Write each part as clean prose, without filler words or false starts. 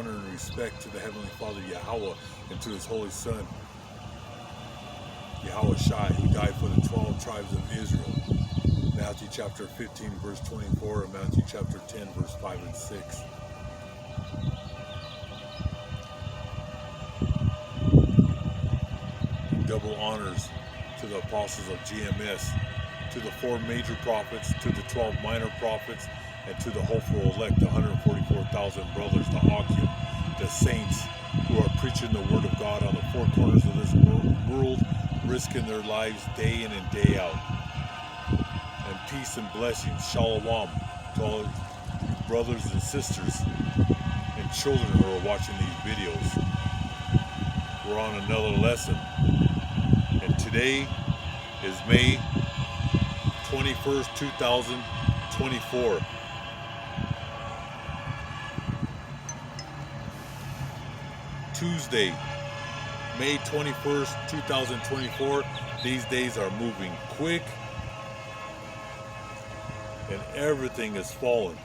honor and respect to the Heavenly Father Yahweh and to His Holy Son Yahweh Shai, who died for the 12 tribes of Israel. Matthew chapter 15 verse 24 and Matthew chapter 10 verse 5 and 6. Double honors to the apostles of GMS, to the 4 major prophets, to the 12 minor prophets, and to the hopeful elect, the 144,000 brothers, the Akim, the saints who are preaching the word of God on the 4 corners of this world, risking their lives day in and day out. And peace and blessings, shalom, to all brothers and sisters and children who are watching these videos. We're on another lesson. And today is May 21st, 2024. Tuesday, May 21st, 2024. These days are moving quick and everything is falling.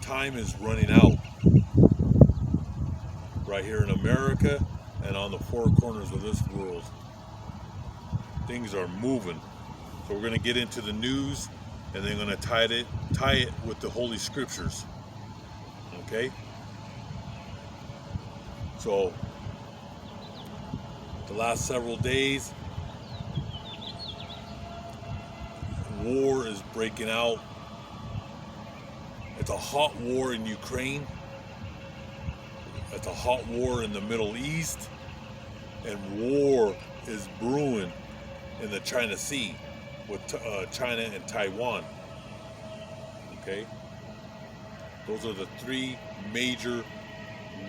Time is running out right here in America and on the 4 corners of this world. Things are moving. So we're going to get into the news and then going to tie it with the Holy Scriptures. Okay? So the last several days, war is breaking out. It's a hot war in Ukraine. It's a hot war in the Middle East. And war is brewing in the China Sea with China and Taiwan. Okay? Those are the 3 major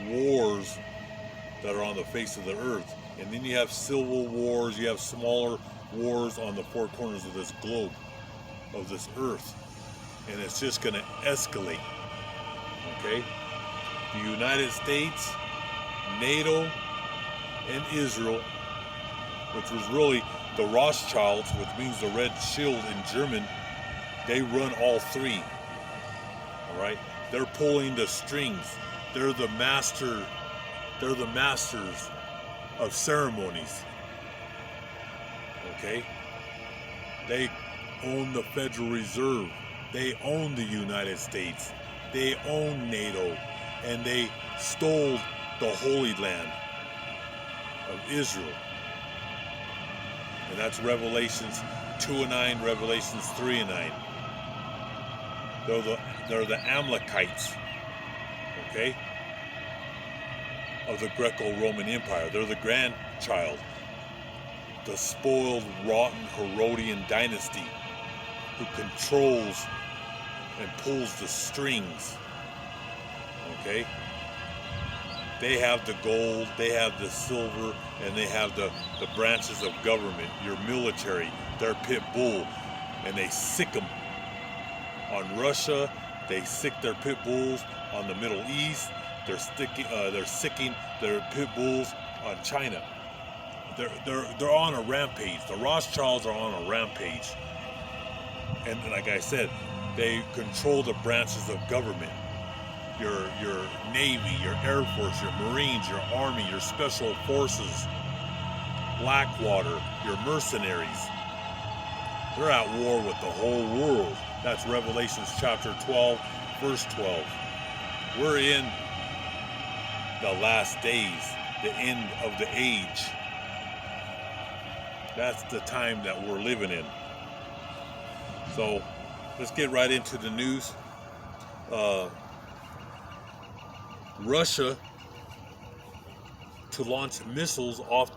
wars that are on the face of the earth. And then you have civil wars, you have smaller wars on the 4 corners of this globe, of this earth. And it's just going to escalate. Okay? The United States, NATO, and Israel, which was really the Rothschilds, which means the red shield in German, they run all 3. All right? They're pulling the strings. They're the masters of ceremonies. Okay? They own the Federal Reserve. They own the United States. They own NATO. And they stole the Holy Land of Israel. And that's Revelations 2 and 9, Revelations 3 and 9. They're the Amalekites. Okay? Of the Greco-Roman Empire. They're the grandchild. The spoiled, rotten Herodian dynasty who controls and pulls the strings. Okay? They have the gold, they have the silver, and they have the branches of government, your military, their pit bull, and they sick them on Russia. They sick their pit bulls on the Middle East. They're sicking their pit bulls on China. They're on a rampage. The Rothschilds are on a rampage. And like I said, they control the branches of government. Your Navy, your Air Force, your Marines, your Army, your Special Forces, Blackwater, your mercenaries. They're at war with the whole world. That's Revelations chapter 12, verse 12. We're in the last days, the end of the age. That's the time that we're living in. So let's get right into the news. Russia to launch missiles off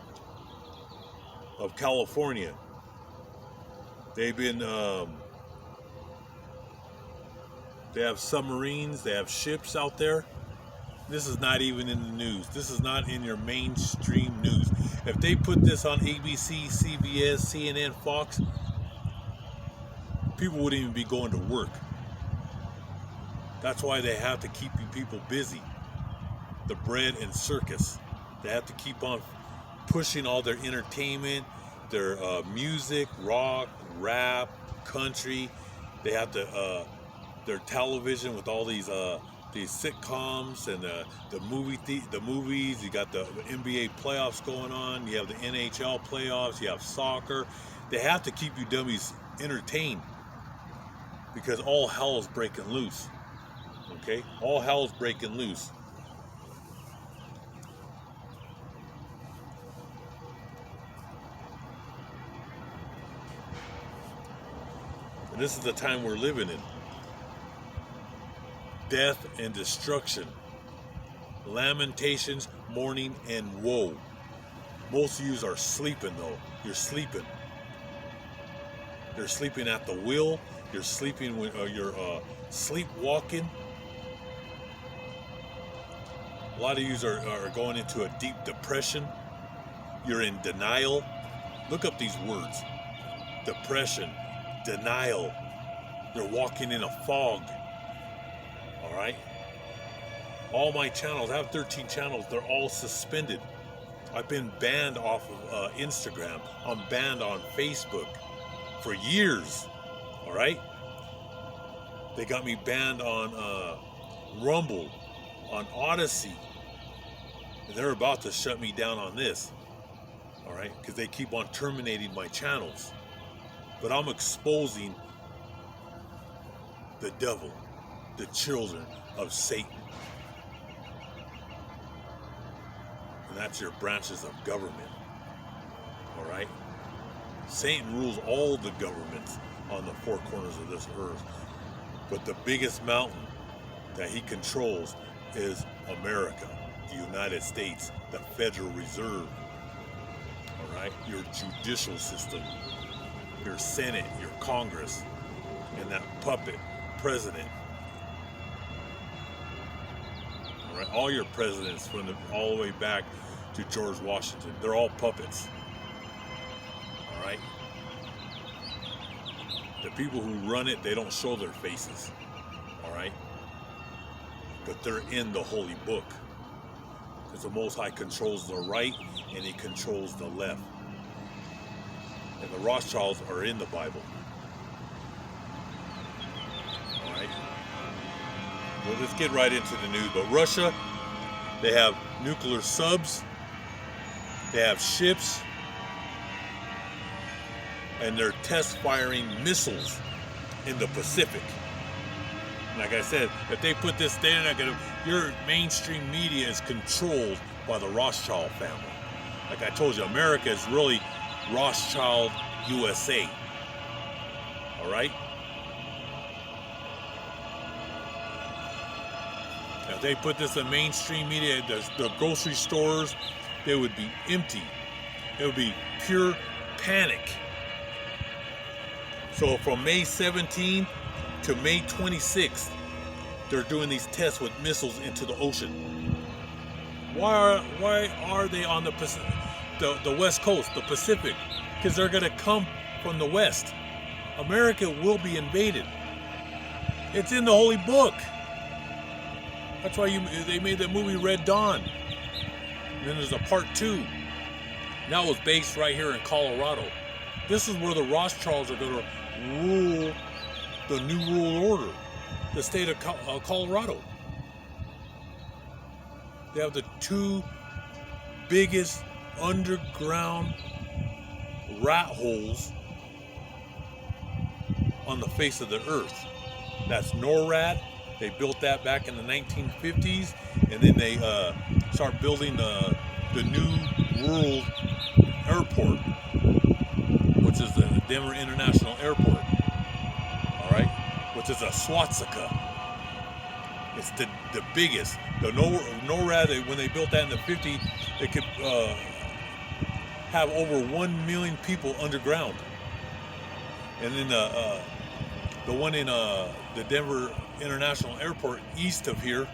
of California. They've been, they have submarines, they have ships out there. This is not even in the news. This is not in your mainstream news. If they put this on ABC, CBS, CNN, Fox, people wouldn't even be going to work. That's why they have to keep you people busy. The bread and circus. They have to keep on pushing all their entertainment, their music, rock, rap, country. They have to their television with all these these sitcoms and the movies. You got the NBA playoffs going on. You have the NHL playoffs. You have soccer. They have to keep you dummies entertained because all hell is breaking loose. Okay, all hell is breaking loose. And this is the time we're living in. Death and destruction. Lamentations, mourning, and woe. Most of you are sleeping though. You're sleeping. You're sleeping at the wheel. You're sleeping when you're sleepwalking. A lot of you are going into a deep depression. You're in denial. Look up these words. Depression. Denial. They're walking in a fog. All right. All my channels, I have 13 channels. They're all suspended. I've been banned off of Instagram. I'm banned on Facebook for years. All right. They got me banned on Rumble, on Odyssey. And they're about to shut me down on this. All right. Because they keep on terminating my channels. But I'm exposing the devil, the children of Satan. And that's your branches of government. All right? Satan rules all the governments on the four corners of this earth. But the biggest mountain that he controls is America, the United States, the Federal Reserve. All right? Your judicial system. Your Senate, your Congress, and that puppet president. All right, all your presidents from all the way back to George Washington, they're all puppets. All right. The people who run it, they don't show their faces. All right. But they're in the holy book. Because the Most High controls the right and he controls the left. And the Rothschilds are in the Bible. All right. Well, let's get right into the news. But Russia, they have nuclear subs. They have ships. And they're test firing missiles in the Pacific. Like I said, if they put this, they're not gonna. Your mainstream media is controlled by the Rothschild family. Like I told you, America is really Rothschild USA. All right? If they put this in mainstream media, the grocery stores, they would be empty. It would be pure panic. So from May 17th to May 26th, they're doing these tests with missiles into the ocean. Why are they on the West Coast, the Pacific? Because they're going to come from the West. America will be invaded. It's in the Holy Book. That's why they made the movie Red Dawn. And then there's a part 2. That was based right here in Colorado. This is where the Rothschilds are going to rule the New World Order, the state of Colorado. They have the 2 biggest underground rat holes on the face of the earth. That's NORAD. They built that back in the 1950s, and then they start building the New World Airport, which is the Denver International Airport. All right, which is a swastika. It's the biggest. The NORAD, when they built that in the 50s, it could have over 1 million people underground. And then the one in the Denver International Airport east of here,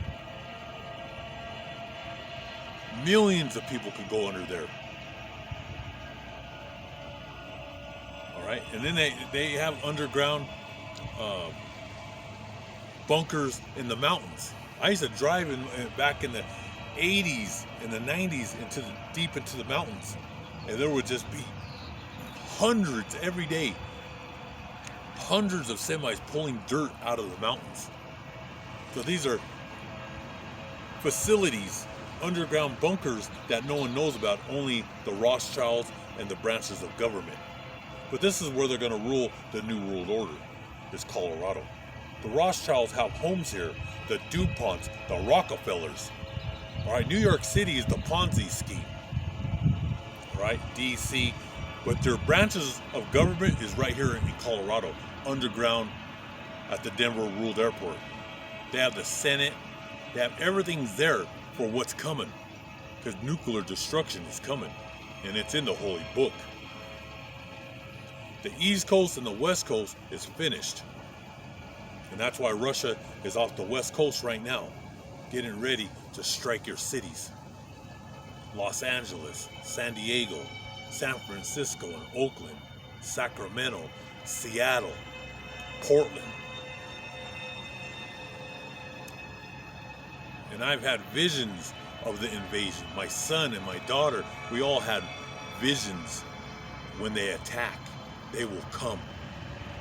millions of people could go under there. All right, and then they have underground bunkers in the mountains. I used to drive back in the 80s and the 90s deep into the mountains, and there would just be hundreds every day. Hundreds of semis pulling dirt out of the mountains. So these are facilities, underground bunkers that no one knows about, only the Rothschilds and the branches of government. But this is where they're going to rule the New World Order, is Colorado. The Rothschilds have homes here, the DuPonts, the Rockefellers. All right, New York City is the Ponzi scheme. All right, DC. But their branches of government is right here in Colorado, underground at the Denver World Airport. They have the Senate. They have everything there for what's coming, because nuclear destruction is coming, and it's in the Holy Book. The East Coast and the West Coast is finished. And that's why Russia is off the West Coast right now, getting ready to strike your cities. Los Angeles, San Diego, San Francisco and Oakland, Sacramento, Seattle, Portland. And I've had visions of the invasion. My son and my daughter, we all had visions. When they attack, they will come.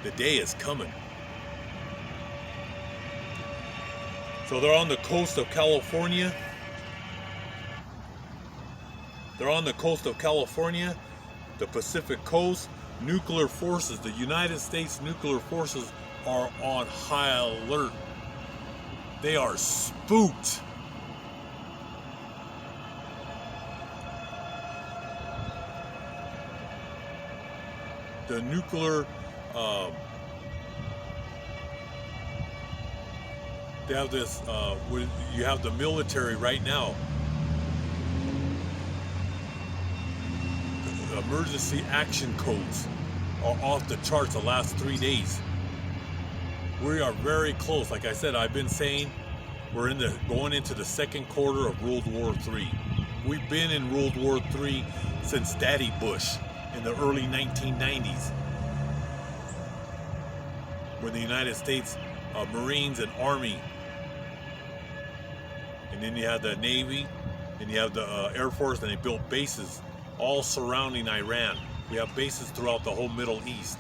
The day is coming. So they're on the coast of California. They're on the coast of California, the Pacific coast. Nuclear forces, the United States nuclear forces, are on high alert. They are spooked. The nuclear, they have this, you have the military right now. Emergency action codes are off the charts the last 3 days. We are very close. Like I said, I've been saying we're going into the second quarter of World War III. We've been in World War III since Daddy Bush in the early 1990s, when the United States Marines and Army, and then you have the Navy, and you have the Air Force, and they built bases all surrounding Iran. We have bases throughout the whole Middle East,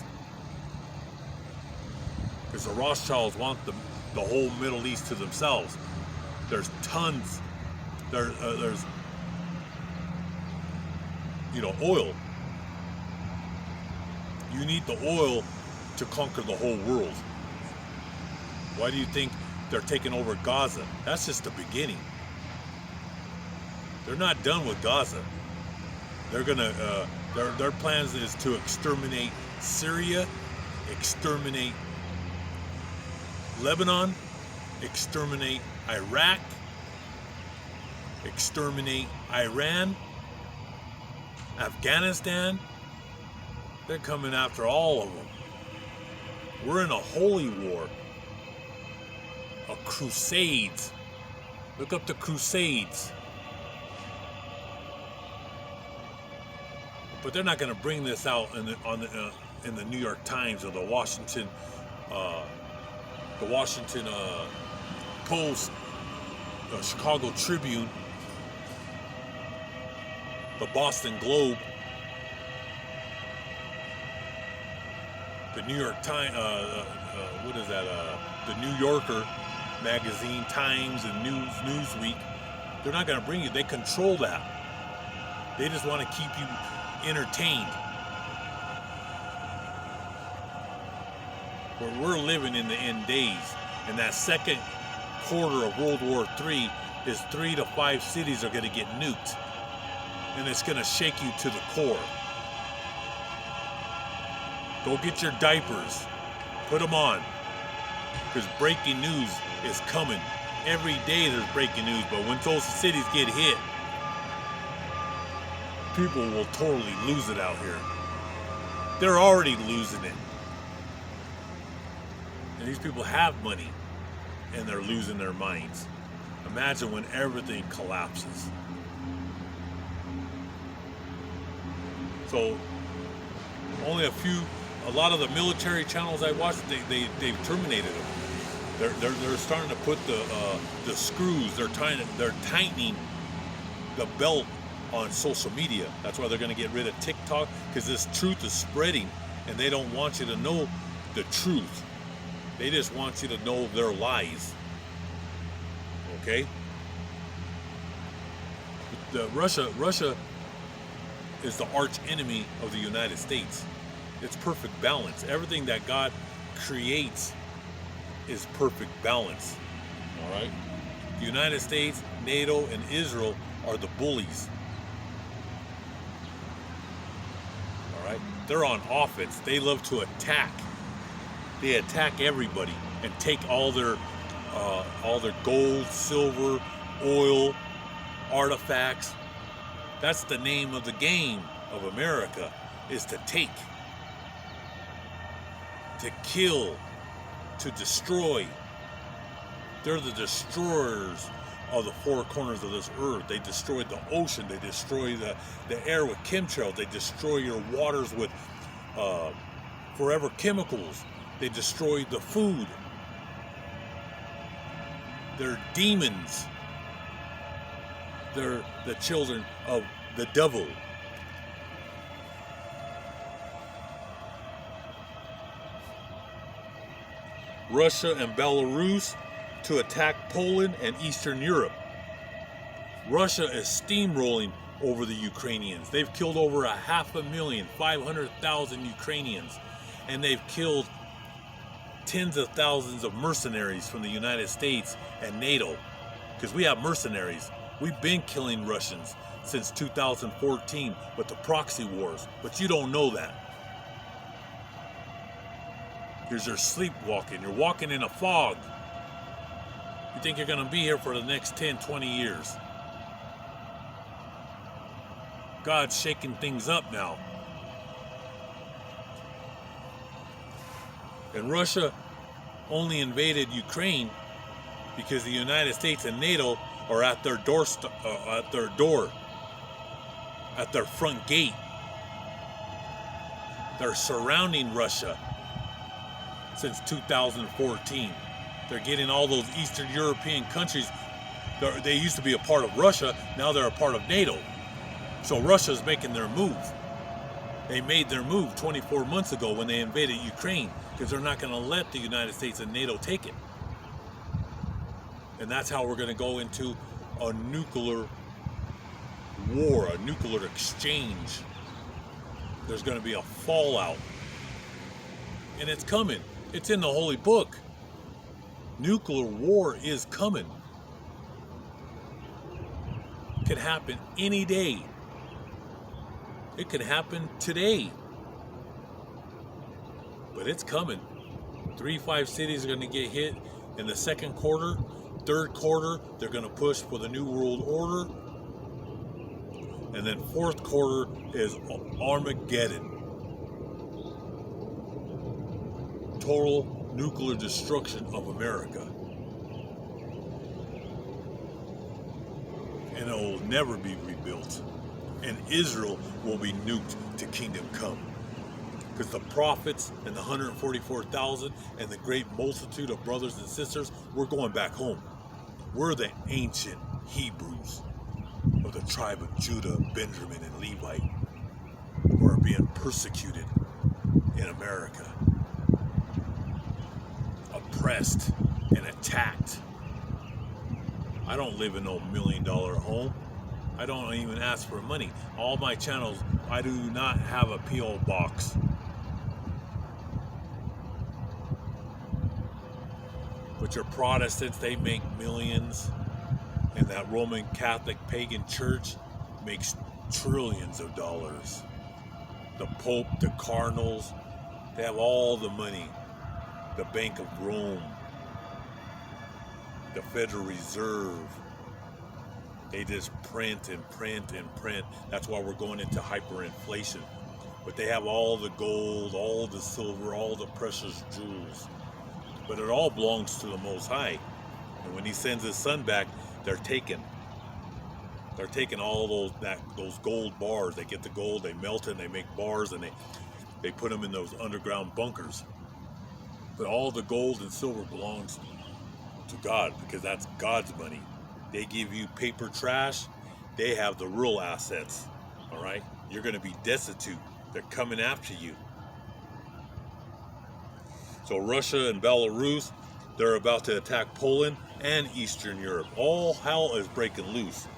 because the Rothschilds want the whole Middle East to themselves. There's tons. There's oil. You need the oil to conquer the whole world. Why do you think they're taking over Gaza? That's just the beginning. They're not done with Gaza. They're gonna. Their plans is to exterminate Syria, exterminate Lebanon, exterminate Iraq, exterminate Iran, Afghanistan. They're coming after all of them. We're in a holy war, a crusades. Look up the Crusades. But they're not going to bring this out in the New York Times or the Washington Post, the Chicago Tribune, the Boston Globe, the New York Times, the New Yorker magazine, Times, and Newsweek. They're not going to bring you. They control that. They just want to keep you entertained. But we're living in the end days, and that second quarter of World War III is 3 to 5 cities are going to get nuked, and it's going to shake you to the core. Go get your diapers, put them on, because breaking news is coming. Every day there's breaking news, but when those cities get hit, people will totally lose it out here. They're already losing it. And these people have money, and they're losing their minds. Imagine when everything collapses. So, only a lot of the military channels I watch, they've terminated them. They're starting to put the screws. They're tightening the belt on social media. That's why they're going to get rid of TikTok, because this truth is spreading, and they don't want you to know the truth. They just want you to know their lies. Okay? Russia is the arch enemy of the United States. It's perfect balance. Everything that God creates is perfect balance. All right? The United States, NATO, and Israel are the bullies. All right? They're on offense. They love to attack. They attack everybody and take all their gold, silver, oil, artifacts. That's the name of the game of America, is to take, to kill, to destroy. They're the destroyers of the four corners of this earth. They destroyed the ocean. They destroy the air with chemtrails. They destroy your waters with forever chemicals. They destroy the food. They're demons. They're the children of the devil. Russia and Belarus to attack Poland and Eastern Europe. Russia is steamrolling over the Ukrainians. They've killed over 500,000, 500,000 Ukrainians, and they've killed tens of thousands of mercenaries from the United States and NATO, because we have mercenaries. We've been killing Russians since 2014 with the proxy wars, but you don't know that. You're sleepwalking. You're walking in a fog. You think you're going to be here for the next 10, 20 years. God's shaking things up now. And Russia only invaded Ukraine because the United States and NATO are at their door, at their front gate. They're surrounding Russia since 2014. They're getting all those Eastern European countries. They used to be a part of Russia. Now they're a part of NATO. So Russia's making their move. They made their move 24 months ago when they invaded Ukraine, because they're not going to let the United States and NATO take it. And that's how we're going to go into a nuclear war, a nuclear exchange. There's going to be a fallout. And it's coming. It's in the Holy Book. Nuclear war is coming. It could happen any day. It could happen today. But it's coming. 3-5 cities are going to get hit in the second quarter. Third quarter, they're going to push for the New World Order. And then fourth quarter is Armageddon. Total nuclear destruction of America. And it will never be rebuilt. And Israel will be nuked to kingdom come. Because the prophets and the 144,000 and the great multitude of brothers and sisters, we're going back home. We're the ancient Hebrews of the tribe of Judah, Benjamin, and Levi, who are being persecuted in America, oppressed and attacked. I don't live in no $1 million home. I don't even ask for money. All my channels, I do not have a P.O. box. But your Protestants, they make millions. And that Roman Catholic pagan church makes trillions of dollars. The Pope, the Cardinals, they have all the money. The Bank of Rome, the Federal Reserve. They just print and print and print. That's why we're going into hyperinflation. But they have all the gold, all the silver, all the precious jewels. But it all belongs to the Most High. And when He sends His Son back, they're taking all those gold bars. They get the gold, they melt it, and they make bars, and they put them in those underground bunkers. But all the gold and silver belongs to God, because that's God's money. They give you paper trash. They have the real assets. All right? You're going to be destitute. They're coming after you. So Russia and Belarus, they're about to attack Poland and Eastern Europe. All hell is breaking loose.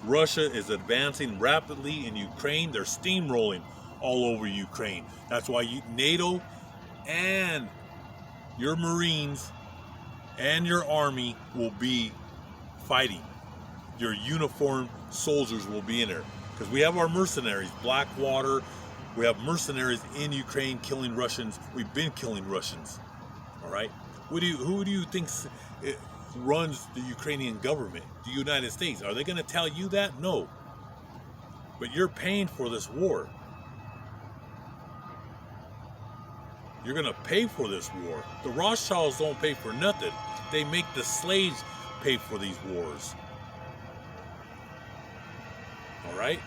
Russia is advancing rapidly in Ukraine. They're steamrolling all over Ukraine. That's why NATO and your Marines and your army will be fighting. Your uniformed soldiers will be in there. Because we have our mercenaries, Blackwater. We have mercenaries in Ukraine killing Russians. We've been killing Russians. All right? Who do you think runs the Ukrainian government? The United States. Are they going to tell you that? No. But you're paying for this war. You're going to pay for this war. The Rothschilds don't pay for nothing. They make the slaves pay for these wars. All right?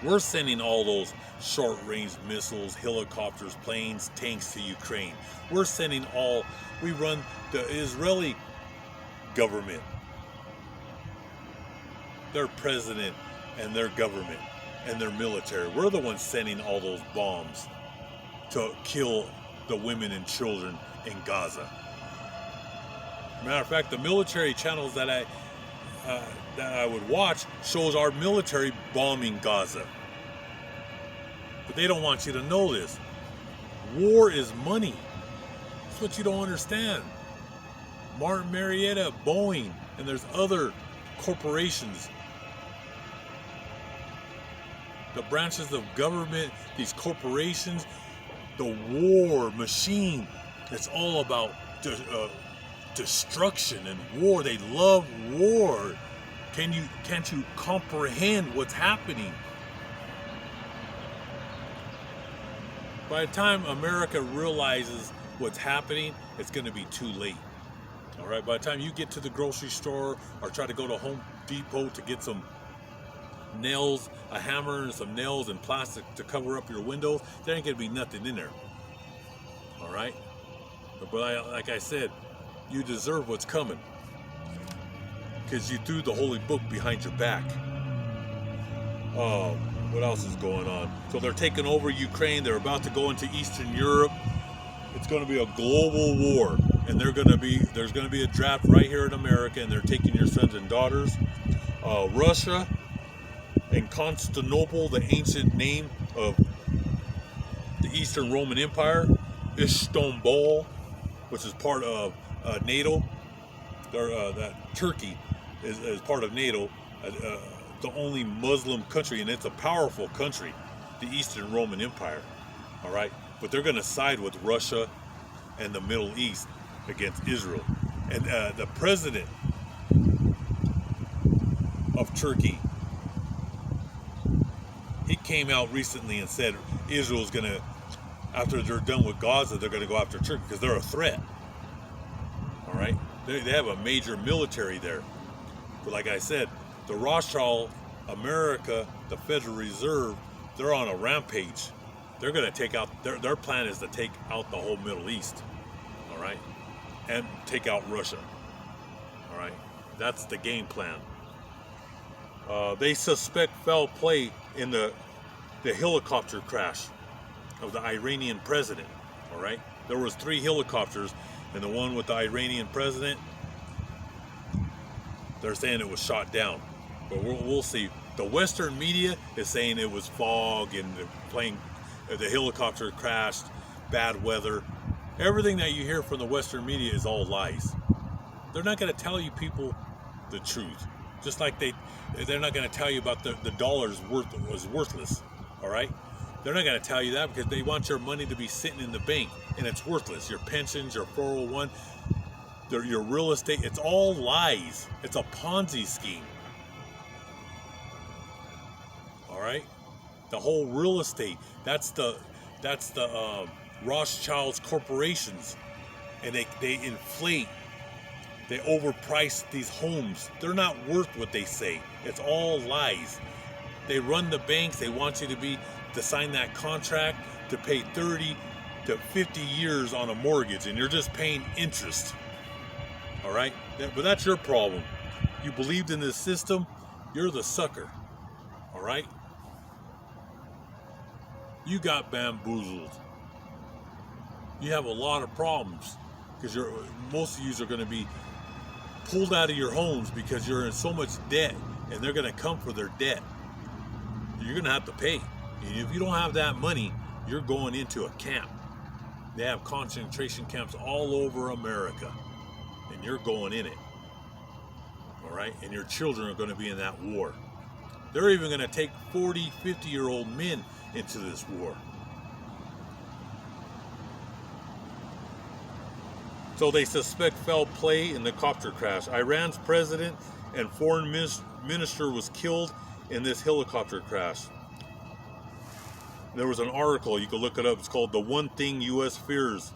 We're sending all those short-range missiles, helicopters, planes, tanks to Ukraine. We run the Israeli government, their president and their government and their military. We're the ones sending all those bombs to kill the women and children in Gaza. Matter of fact, the military channels that I would watch shows our military bombing Gaza. But they don't want you to know this. War is money. That's what you don't understand. Martin Marietta, Boeing, and there's other corporations. The branches of government, these corporations, the war machine. It's all about destruction and war. They love war. Can't you comprehend what's happening? By the time America realizes what's happening, it's going to be too late. All right. By the time you get to the grocery store or try to go to Home Depot to get some nails, a hammer and some nails and plastic to cover up your windows, there ain't going to be nothing in there. All right. But like I said, you deserve what's coming because you threw the holy book behind your back. What else is going on? So they're taking over Ukraine. They're about to go into Eastern Europe. It's going to be a global war, and there's going to be a draft right here in America, and they're taking your sons and daughters. Russia and Constantinople, the ancient name of the Eastern Roman Empire, Istanbul, which is part of NATO. That Turkey is part of NATO. The only Muslim country, and it's a powerful country, the Eastern Roman Empire. All right, but they're going to side with Russia and the Middle East against Israel. And the president of Turkey, he came out recently and said Israel's going to, after they're done with Gaza, they're going to go after Turkey because they're a threat. All right, they have a major military there. But like I said, the Rothschild, America, the Federal Reserve, they're on a rampage. They're going to take out, their plan is to take out the whole Middle East, all right, and take out Russia, all right. That's the game plan. They suspect foul play in the helicopter crash of the Iranian president, all right. There was 3 helicopters, and the one with the Iranian president, they're saying it was shot down. But we'll see. The Western media is saying it was fog and the helicopter crashed, bad weather. Everything that you hear from the Western media is all lies. They're not going to tell you people the truth. Just like they're not going to tell you about the dollar was worthless. All right? They're not going to tell you that because they want your money to be sitting in the bank and it's worthless. Your pensions, your 401, your real estate, it's all lies. It's a Ponzi scheme. All right, the whole real estate, that's the Rothschilds corporations, and they inflate, they overprice these homes. They're not worth what they say. It's all lies. They run the banks. They want you to sign that contract to pay 30 to 50 years on a mortgage, and you're just paying interest. All right, but that's your problem. You believed in this system. You're the sucker. All right. You got bamboozled. You have a lot of problems because most of you are going to be pulled out of your homes because you're in so much debt and they're going to come for their debt. You're going to have to pay. And if you don't have that money, you're going into a camp. They have concentration camps all over America, and you're going in it. All right? And your children are going to be in that war. They're even going to take 40, 50-year-old men into this war. So they suspect foul play in the copter crash. Iran's president and foreign minister was killed in this helicopter crash. There was an article, you can look it up, it's called "The One Thing U.S. Fears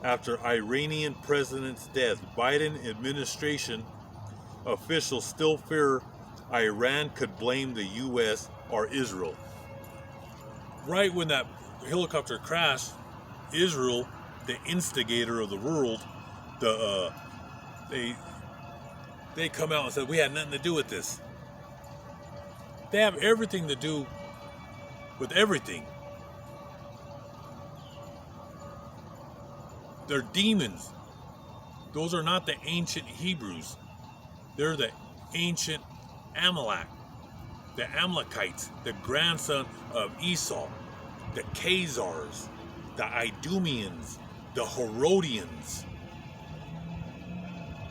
After Iranian President's Death." Biden administration officials still fear Iran could blame the U.S. or Israel. Right when that helicopter crashed, Israel, the instigator of the world, they come out and said, we had nothing to do with this. They have everything to do with everything. They're demons. Those are not the ancient Hebrews. They're the ancient Amalek, the Amalekites, the grandson of Esau, the Khazars, the Idumeans, the Herodians.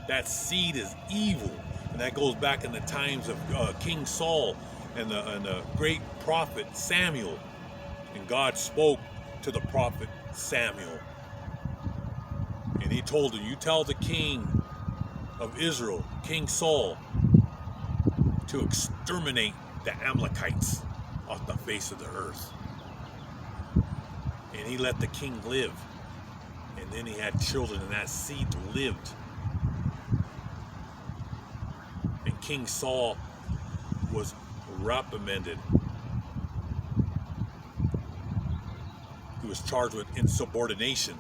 That seed is evil, and that goes back in the times of King Saul and the great prophet Samuel. And God spoke to the prophet Samuel, and he told him, you tell the king of Israel, King Saul, to exterminate the Amalekites off the face of the earth. And he let the king live, and then he had children, and that seed lived. And King Saul was reprimanded. He was charged with insubordination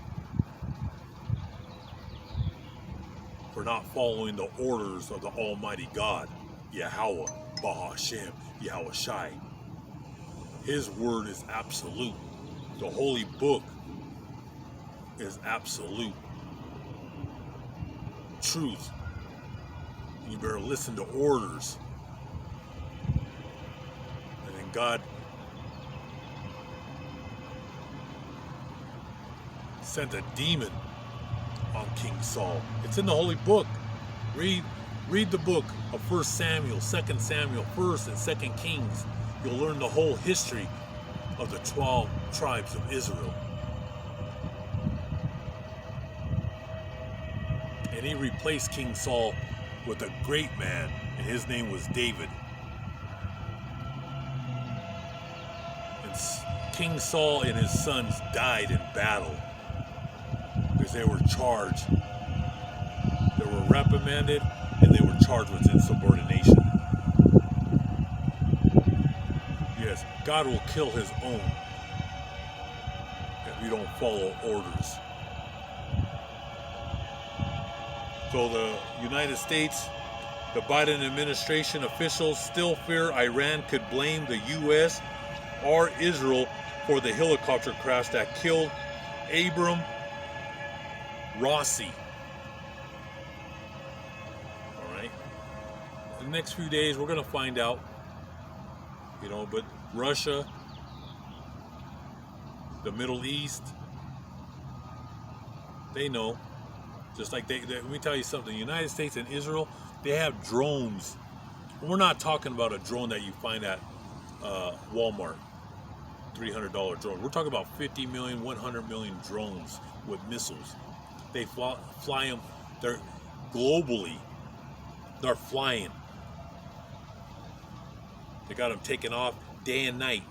for not following the orders of the Almighty God, Yahweh, Bahashem, Yahweh Shai. His word is absolute. The holy book is absolute truth. You better listen to orders. And then God sent a demon on King Saul. It's in the holy book. Read the book of 1 Samuel, 2 Samuel, 1st and 2nd Kings. You'll learn the whole history of the 12 tribes of Israel. And he replaced King Saul with a great man, and his name was David. And King Saul and his sons died in battle because they were charged. They were reprimanded, and they were charged with insubordination. Yes, God will kill his own if you don't follow orders. So the United States, the Biden administration officials still fear Iran could blame the U.S. or Israel for the helicopter crash that killed Abram Rossi. All right. In the next few days, we're going to find out, but Russia, the Middle East, they know. Just like let me tell you something, the United States and Israel, they have drones. We're not talking about a drone that you find at Walmart, $300 drone. We're talking about 50 million, 100 million drones with missiles. They fly them, they're globally, they're flying. They got them taking off day and night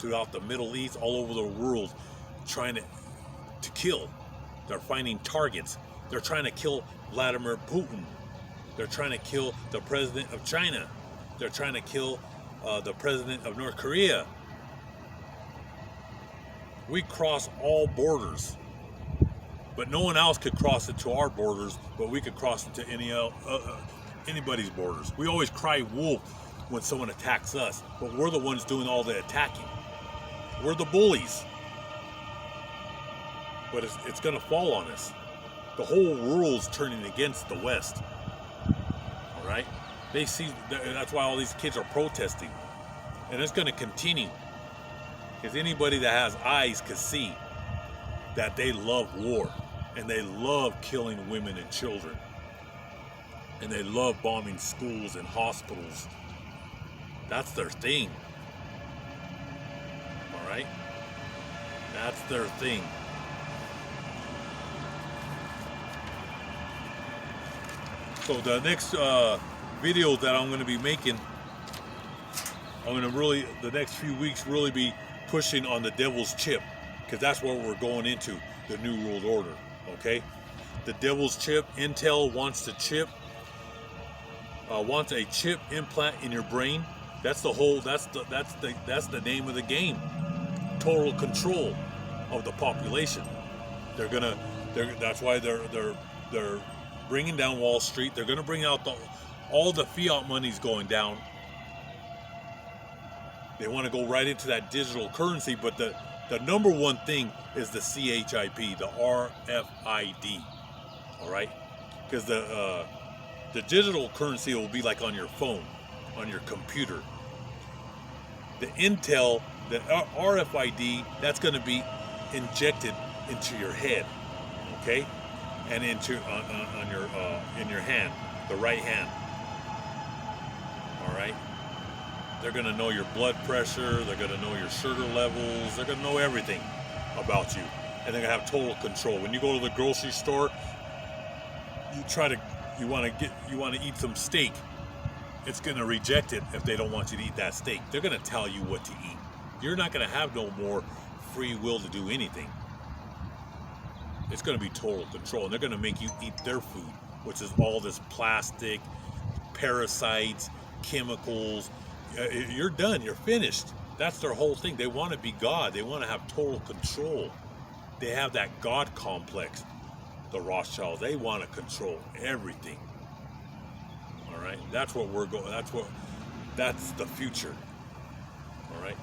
throughout the Middle East, all over the world, trying to kill. They're finding targets. They're trying to kill Vladimir Putin. They're trying to kill the president of China. They're trying to kill the president of North Korea. We cross all borders, but no one else could cross it to our borders, but we could cross it to anybody's borders. We always cry wolf when someone attacks us, but we're the ones doing all the attacking. We're the bullies. But it's going to fall on us. The whole world's turning against the West. All right? They see, that's why all these kids are protesting. And it's going to continue. Because anybody that has eyes can see that they love war. And they love killing women and children. And they love bombing schools and hospitals. That's their thing. Alright? That's their thing. So the next video that I'm going to be making, I'm going to really, the next few weeks, really be pushing on the devil's chip. Because that's what we're going into, the New World Order. Okay? The devil's chip, Intel wants the chip. Wants a chip implant in your brain. That's the whole. That's the name of the game. Total control of the population. That's why they're bringing down Wall Street. They're gonna bring out all the fiat money's going down. They want to go right into that digital currency, but the number one thing is the CHIP, the RFID. All right, because the digital currency will be like on your phone, on your computer. The Intel, the RFID, that's going to be injected into your head, okay, and into on your in your hand, the right hand. All right. They're going to know your blood pressure. They're going to know your sugar levels. They're going to know everything about you, and they're going to have total control. When you go to the grocery store, you want to eat some steak. It's going to reject it if they don't want you to eat that steak. They're going to tell you what to eat. You're not going to have no more free will to do anything. It's going to be total control, and they're going to make you eat their food, which is all this plastic, parasites, chemicals. You're done. You're finished. That's their whole thing. They want to be God. They want to have total control. They have that God complex. The Rothschilds, they want to control everything. All right, that's what we're going. That's the future. All right.